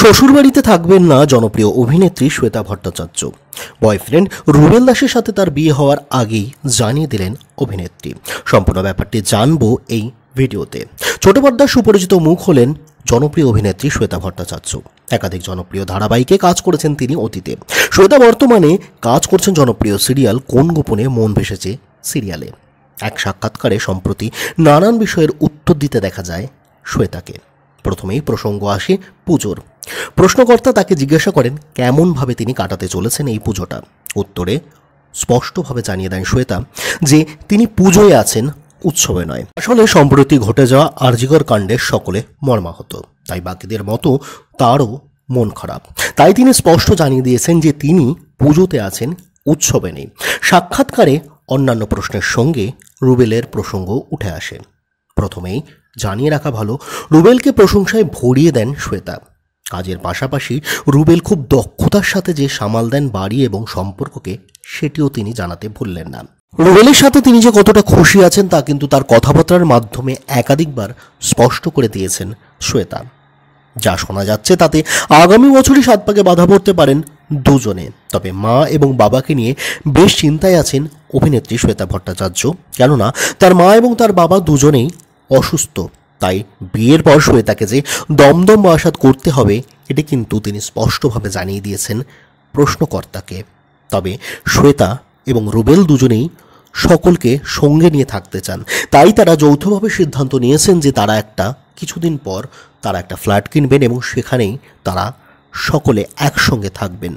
শ্বশুরবাড়িতে থাকবেন না জনপ্রিয় অভিনেত্রী শ্বেতা ভট্টাচার্য। বয়ফ্রেন্ড রুবেল দাসের সাথে তার বিয়ে হওয়ার আগেই জানিয়ে দিলেন অভিনেত্রী। সম্পূর্ণ ব্যাপারটি জানবো এই ভিডিওতে। ছোট পর্দার সুপরিচিত মুখ হলেন জনপ্রিয় অভিনেত্রী শ্বেতা ভট্টাচার্য। একাধিক জনপ্রিয় ধারাবাহিকে কাজ করেছেন তিনি অতীতে। শ্বেতা বর্তমানে কাজ করছেন জনপ্রিয় সিরিয়াল কোন গোপনে মন ভেসেছে সিরিয়ালে। এক সাক্ষাৎকারে সম্প্রতি নানান বিষয়ের উত্তর দিতে দেখা যায় শ্বেতাকে। প্রথমেই প্রসঙ্গ আসে পুজোর। প্রশ্নকর্তা তাকে জিজ্ঞাসা করেন কেমনভাবে তিনি কাটাতে চলেছেন এই পুজোটা। উত্তরে স্পষ্টভাবে জানিয়ে দেন শ্বেতা যে তিনি পুজোয় আছেন, উৎসবে নয়। আসলে সম্প্রতি ঘটে যাওয়া আরজিকর কাণ্ডের সকলে মর্মাহত, তাই বাকিদের মতো তারও মন খারাপ। তাই তিনি স্পষ্ট জানিয়ে দিয়েছেন যে তিনি পুজোতে আছেন, উৎসবে নেই। সাক্ষাৎকারে অন্যান্য প্রশ্নের সঙ্গে রুবেলের প্রসঙ্গ উঠে আসে। প্রথমেই জানিয়ে রাখা ভালো, রুবেলকে প্রশংসায় ভরিয়ে দেন শ্বেতা। কাজের পাশাপাশি রুবেল খুব দক্ষতার সাথে যে সামাল দেন বাড়ি এবং সম্পর্ককে, সেটিও তিনি জানাতে ভুললেন না। রুবেলের সাথে তিনি যে কতটা খুশি আছেন তা কিন্তু তার কথাবার্তার মাধ্যমে একাধিকবার স্পষ্ট করে দিয়েছেন শ্বেতা। যা শোনা যাচ্ছে তাতে আগামী বছরই 7 পাকে বাধা পড়তে পারেন দুজনে। তবে মা এবং বাবাকে নিয়ে বেশ চিন্তায় আছেন অভিনেত্রী শ্বেতা ভট্টাচার্য, কেননা তার মা এবং তার বাবা দুজনেই অসুস্থ। তাই বিয়ের পর শ্বেতাকে যে দমদম বাসাত করতে হবে, এটি কিন্তু তিনি স্পষ্টভাবে জানিয়ে দিয়েছেন প্রশ্নকর্তাকে। তবে শ্বেতা এবং রুবেল দুজনেই সকলকে সঙ্গে নিয়ে থাকতে চান, তাই তারা যৌথভাবে সিদ্ধান্ত নিয়েছেন যে তারা কিছুদিন পর তারা একটা ফ্ল্যাট কিনবেন এবং সেখানেই তারা সকলে একসঙ্গে থাকবেন।